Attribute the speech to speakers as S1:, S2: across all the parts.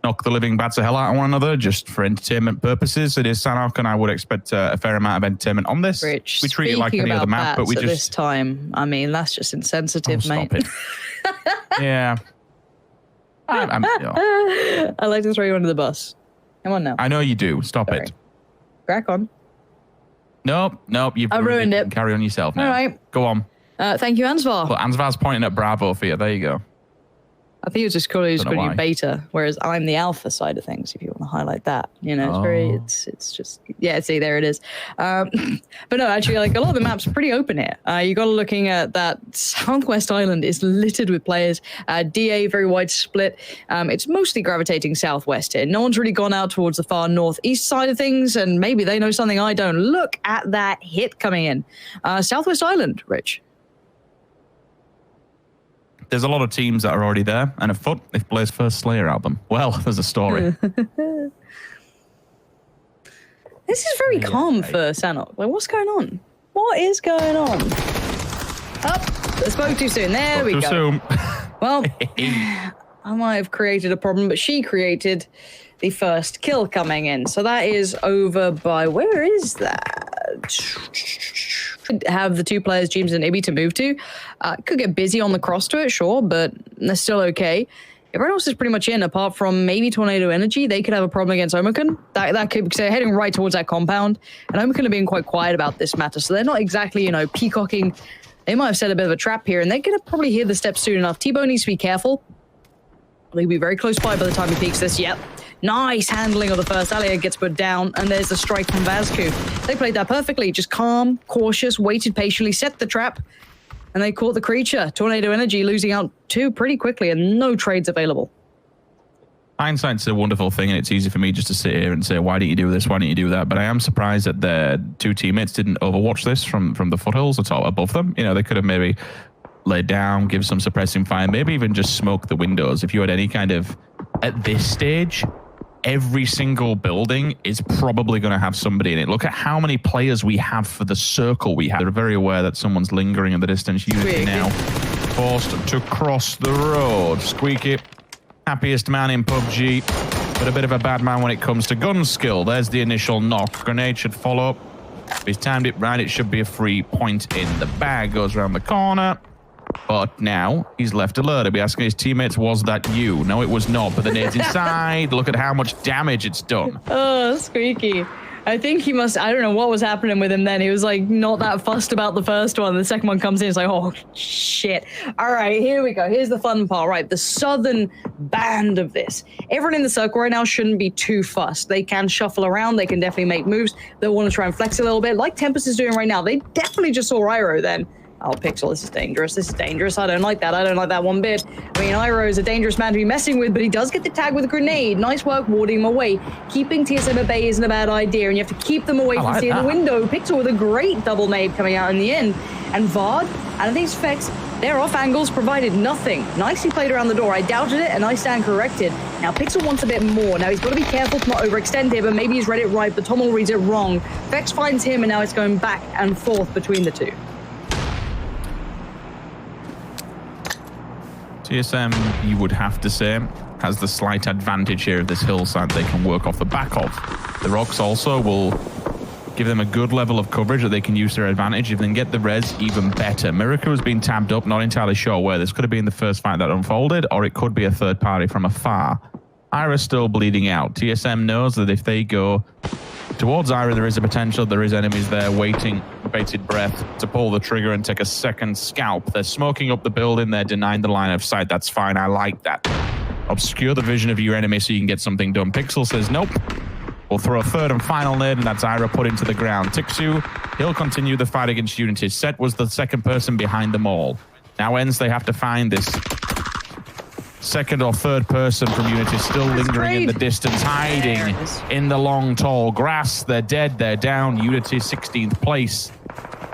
S1: knock the living bats of hell out of one another just for entertainment purposes. It is Sanhok, and I would expect a fair amount of entertainment on this.
S2: Rich,
S1: we treat it like any other map, but we just...
S2: this time, I mean, that's just insensitive, mate.
S1: Stop it. Yeah.
S2: I like to throw you under the bus. Come on now.
S1: I know you do. Stop it.
S2: Crack on.
S1: Nope. You've
S2: ruined it.
S1: Carry on yourself now.
S2: All right.
S1: Go on.
S2: Thank you, Ansvar.
S1: Well, Ansvar's pointing at Bravo for you. There you go.
S2: I think it was just calling you beta, whereas I'm the alpha side of things, if you want to highlight that. You know, it's just, yeah, see, there it is. But no, actually, like, a lot of the maps are pretty open here. You got to looking at that Southwest Island is littered with players. DA, very wide split. It's mostly gravitating southwest here. No one's really gone out towards the far northeast side of things, and maybe they know something I don't. Look at that hit coming in. Southwest Island, Rich.
S1: There's a lot of teams that are already there and afoot if Blair's first Slayer album. Well, there's a story.
S2: This is very calm for Sanhok. Like, what's going on? What is going on? Oh, I spoke too soon. There we go. Too soon. Well, I might have created a problem, but she created the first kill coming in. So that is over by, where is that? Have the two players, James and Ibby, to move to. Could get busy on the cross to it, sure, but they're still okay. Everyone else is pretty much in, apart from maybe Tornado Energy. They could have a problem against Omicron. That could, because they're heading right towards that compound, and Omicron are being quite quiet about this matter, so they're not exactly, you know, peacocking. They might have set a bit of a trap here, and they're going to probably hear the steps soon enough. T-Bone needs to be careful. They'll be very close by the time he peeks this. Yep. Nice handling of the first. Alia gets put down, and there's the strike from Vazku. They played that perfectly. Just calm, cautious, waited patiently, set the trap, and they caught the creature. Tornado Energy losing out two pretty quickly, and no trades available.
S1: Hindsight's a wonderful thing, and it's easy for me just to sit here and say, why didn't you do this? Why didn't you do that? But I am surprised that their two teammates didn't overwatch this from the foothills at all above them. You know, they could have maybe laid down, give some suppressing fire, maybe even just smoke the windows. If you had any kind of, at this stage, every single building is probably going to have somebody in it. Look at how many players we have for the circle we have. They're very aware that someone's lingering in the distance. Unity now forced to cross the road. Squeaky, happiest man in PUBG, but a bit of a bad man when it comes to gun skill. There's the initial knock. Grenade should follow. If he's timed it right, it should be a free point in the bag. Goes around the corner. But now he's left alert. He'll be asking his teammates, was that you? No, it was not. But the nade's inside. Look at how much damage it's done. Oh, Squeaky.
S2: I think he must, I don't know what was happening with him then. He was like not that fussed about the first one. The second one comes in, it's like, oh, shit. All right, here we go. Here's the fun part, right? The southern band of this. Everyone in the circle right now shouldn't be too fussed. They can shuffle around. They can definitely make moves. They'll want to try and flex a little bit, like Tempest is doing right now. They definitely just saw Iroh then. Oh, Pixel, this is dangerous. This is dangerous. I don't like that. I don't like that one bit. I mean, Iroh is a dangerous man to be messing with, but he does get the tag with a grenade. Nice work warding him away. Keeping TSM at bay isn't a bad idea, and you have to keep them away from seeing the window. Pixel with a great double nade coming out in the end. And Vard, and I think Specs, their off angles provided nothing. Nicely played around the door. I doubted it, and I stand corrected. Now, Pixel wants a bit more. Now, he's got to be careful to not overextend here, but maybe he's read it right, but Tommel reads it wrong. Vex finds him, and now it's going back and forth between the two.
S1: TSM, you would have to say, has the slight advantage here of this hillside they can work off the back of. The rocks also will give them a good level of coverage that they can use to their advantage. If they can get the res, even better. Miracle has been tabbed up, not entirely sure where. This could have been the first fight that unfolded, or it could be a third party from afar. Ira's still bleeding out. TSM knows that if they go towards Ira, there is a potential. There is enemies there waiting, bated breath, to pull the trigger and take a second scalp. They're smoking up the building. They're denying the line of sight. That's fine. I like that. Obscure the vision of your enemy so you can get something done. Pixel says, nope. We'll throw a third and final nade, and that's Ira put into the ground. Tixu, he'll continue the fight against Unity. Set was the second person behind them all. Now ends, they have to find this second or third person from Unity still lingering in the distance, hiding in the long, tall grass. They're dead, they're down. Unity 16th place.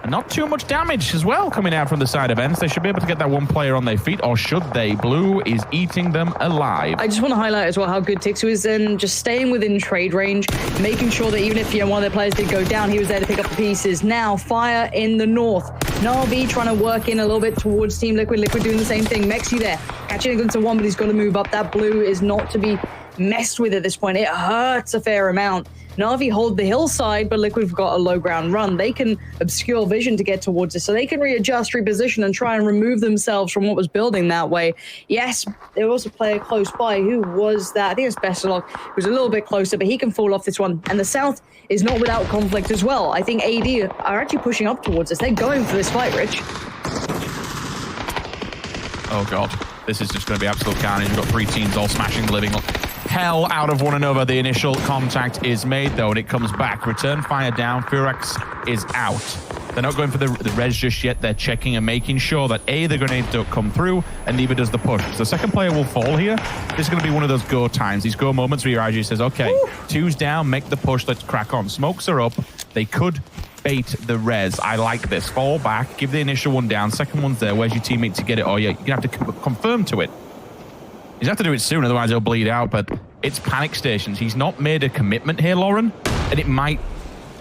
S1: And not too much damage as well coming out from the side of ends. They should be able to get that one player on their feet, or should they? Blue is eating them alive.
S2: I just want to highlight as well how good Tixu is in just staying within trade range, making sure that even if one of their players did go down, he was there to pick up the pieces. Now, fire in the north. Navi trying to work in a little bit towards Team Liquid. Liquid doing the same thing. Mexi there, catching a glimpse of one, but he's got to move up. That blue is not to be messed with at this point. It hurts a fair amount. Na'Vi hold the hillside, but Liquid have got a low ground run. They can obscure vision to get towards it, so they can readjust, reposition, and try and remove themselves from what was building that way. Yes, there was a player close by. Who was that? I think it's Besselog, who's a little bit closer, but he can fall off this one. And the South is not without conflict as well. I think AD are actually pushing up towards us. They're going for this fight, Rich.
S1: Oh, God. This is just going to be absolute carnage. We've got 3 teams all smashing the living hell out of one another. The initial contact is made, though, and it comes back. Return fire down. Furax is out. They're not going for the res just yet. They're checking and making sure that A, the grenades don't come through, and neither does the push. So the second player will fall here. This is going to be one of those go times. These go moments where your IG says, okay, 2's down, make the push, let's crack on. Smokes are up. They could bait the res. I like this. Fall back, give the initial one down. Second one's there. Where's your teammate to get it? Oh, yeah, you're going to have to confirm to it. He's have to do it soon, otherwise he'll bleed out, but it's panic stations. He's not made a commitment here, Lauren, and it might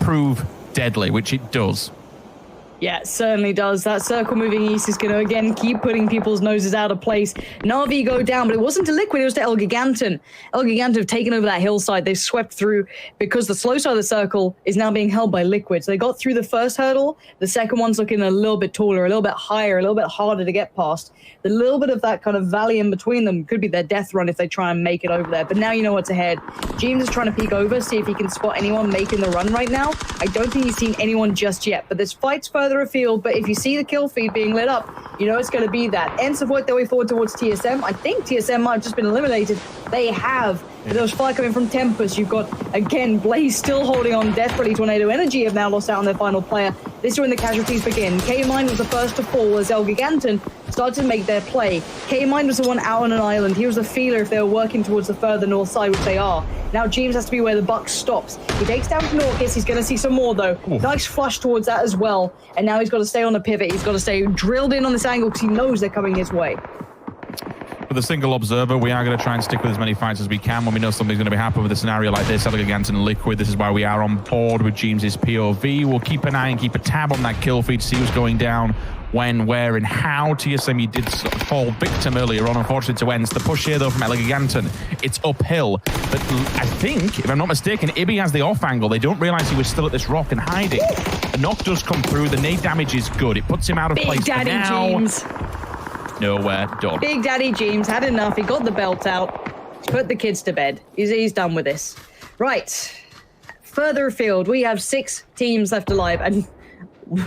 S1: prove deadly, which it does.
S2: Yeah, it certainly does. That circle moving east is going to, again, keep putting people's noses out of place. Na'Vi go down, but it wasn't to Liquid, it was to El Giganten. El Giganten have taken over that hillside. They've swept through because the slow side of the circle is now being held by Liquid. So they got through the first hurdle. The second one's looking a little bit taller, a little bit higher, a little bit harder to get past. The little bit of that kind of valley in between them could be their death run if they try and make it over there. But now you know what's ahead. James is trying to peek over, see if he can spot anyone making the run right now. I don't think he's seen anyone just yet, but this fight's further afield. But if you see the kill feed being lit up, you know it's going to be that. Ents have worked their way forward towards TSM. I think TSM might have just been eliminated. They have. But there was fire coming from Tempest. You've got, again, Blaze still holding on desperately. Tornado Energy have now lost out on their final player. This is when the casualties begin. K-Mine was the first to fall as El Giganten started to make their play. K-Mine was the one out on an island. He was a feeler if they were working towards the further north side, which they are. Now James has to be where the buck stops. He takes down Norcus. He's going to see some more, though.
S1: Ooh.
S2: Nice flush towards that as well. And now he's got to stay on the pivot. He's got to stay drilled in on this angle because he knows they're coming his way.
S1: With a single observer, we are going to try and stick with as many fights as we can when we know something's going to be happening with a scenario like this. El Giganten and Liquid, this is why we are on board with James's POV. We'll keep an eye and keep a tab on that kill feed, see what's going down, when, where, and how. TSM did fall victim earlier on, unfortunately, to Ents. The push here, though, from El Giganten, it's uphill. But I think, if I'm not mistaken, Ibby has the off angle. They don't realize he was still at this rock and hiding. A knock does come through. The nade damage is good. It puts him out of place.
S2: Big Daddy James.
S1: Nowhere done.
S2: Big Daddy James had enough. He got the belt out. He's put the kids to bed. He's done with this. Right. Further afield, we have 6 teams left alive, and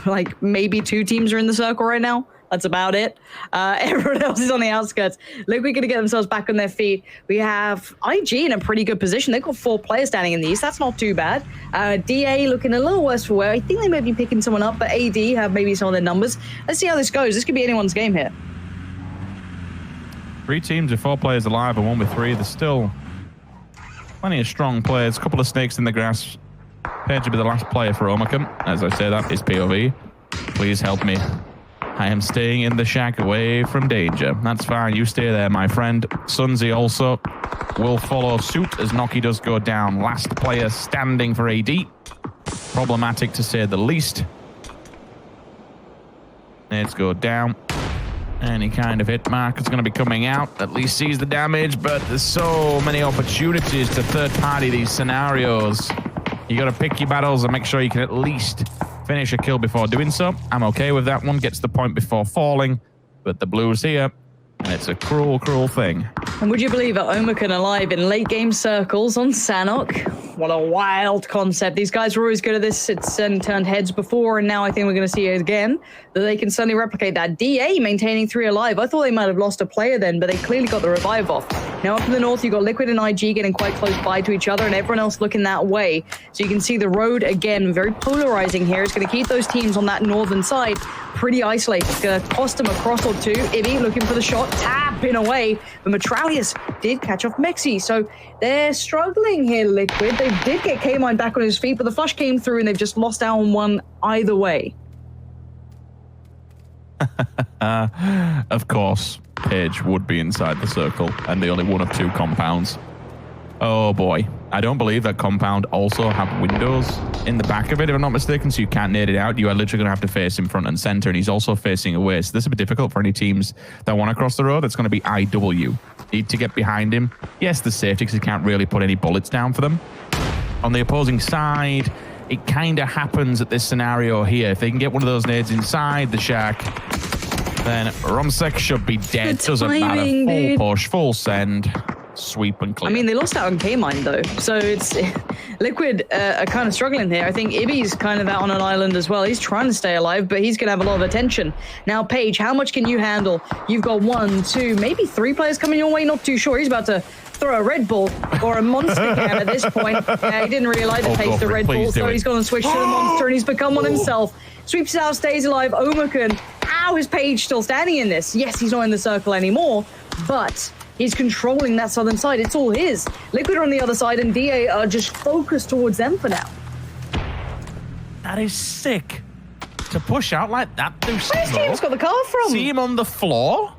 S2: like maybe 2 teams are in the circle right now. That's about it. Everyone else is on the outskirts. Look, we're going to get themselves back on their feet. We have IG in a pretty good position. They've got 4 players standing in the east. That's not too bad. DA looking a little worse for wear. I think they may be picking someone up, but AD have maybe some of their numbers. Let's see how this goes. This could be anyone's game here.
S1: 3 teams with 4 players alive and 1 with 3. There's still plenty of strong players. A couple of snakes in the grass. Page will be the last player for Omicron. As I say, that is POV. Please help me. I am staying in the shack away from danger. That's fine. You stay there, my friend. Sunzi also will follow suit as Noki does go down. Last player standing for AD. Problematic to say the least. Let's go down. Any kind of hit mark is going to be coming out. At least sees the damage, but there's so many opportunities to third party these scenarios. You got to pick your battles and make sure you can at least finish a kill before doing so. I'm okay with that one. Gets the point before falling, but the blue's here, and it's a cruel, cruel thing.
S2: And would you believe it, Omicron alive in late game circles on Sanhok? What a wild concept. These guys were always good at this. It's turned heads before, and now I think we're going to see it again, that they can certainly replicate that. DA maintaining 3 alive. I thought they might have lost a player then, but they clearly got the revive off. Now up in the north, you've got Liquid and IG getting quite close by to each other, and everyone else looking that way. So you can see the road, again, very polarizing here. It's going to keep those teams on that northern side pretty isolated. It's going to cost them a cross or 2. Ibby looking for the shot, tapping away. But Metralius did catch off Mexi. So they're struggling here, Liquid. They did get K-Mine back on his feet, but the flush came through and they've just lost out on one either way.
S1: Of course, Page would be inside the circle and the only one of 2 compounds. Oh boy. I don't believe that compound also have windows in the back of it, if I'm not mistaken, so you can't nade it out. You are literally going to have to face him front and center, and he's also facing away. So this will be difficult for any teams that want to cross the road. It's going to be IW. need to get behind him. Yes, the safety because he can't really put any bullets down for them. On the opposing side, it kind of happens at this scenario here. If they can get one of those nades inside the shack, then Romsek should be dead. Doesn't matter. Full push, full send, sweep and clear.
S2: I mean, they lost out on K-Mine, though. So it's Liquid are kind of struggling here. I think Ibby's kind of out on an island as well. He's trying to stay alive, but he's going to have a lot of attention. Now, Paige, how much can you handle? You've got 1, 2, maybe 3 players coming your way. Not too sure. He's about to throw a Red Bull or a Monster can at this point. He didn't realize to taste the Red Bull, so he's going to switch to the Monster, and he's become one himself. Sweeps out, stays alive. Omerkan, how is Paige still standing in this? Yes, he's not in the circle anymore, but he's controlling that southern side. It's all his. Liquid are on the other side, and DA are just focused towards them for now.
S1: That is sick. To push out like that through
S2: Where's James got the car from?
S1: See him on the floor?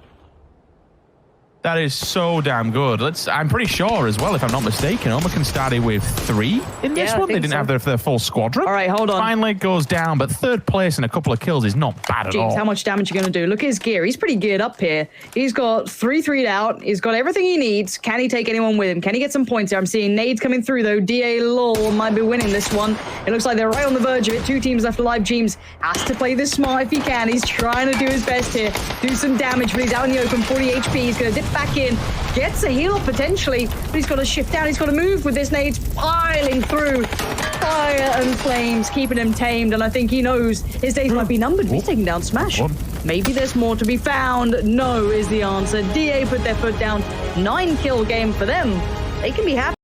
S1: That is so damn good. I'm pretty sure as well, if I'm not mistaken, Omerkan started with 3 in this one. They didn't have their full squadron.
S2: All right, hold on.
S1: Finally goes down, but 3rd place and a couple of kills is not bad at all.
S2: How much damage are you going to do? Look at his gear. He's pretty geared up here. He's got 3-3'd out. He's got everything he needs. Can he take anyone with him? Can he get some points here? I'm seeing nades coming through, though. DA Lol might be winning this one. It looks like they're right on the verge of it. 2 teams left alive. James has to play this smart if he can. He's trying to do his best here. Do some damage, but he's out in the open. 40 HP. He's going to dip back in. Gets a heal potentially, but he's got to shift down. He's got to move with this nades piling through. Fire and flames keeping him tamed, and I think he knows his days might be numbered. He's taking down Smash. Maybe there's more to be found. No is the answer. DA put their foot down. 9-kill game for them. They can be happy.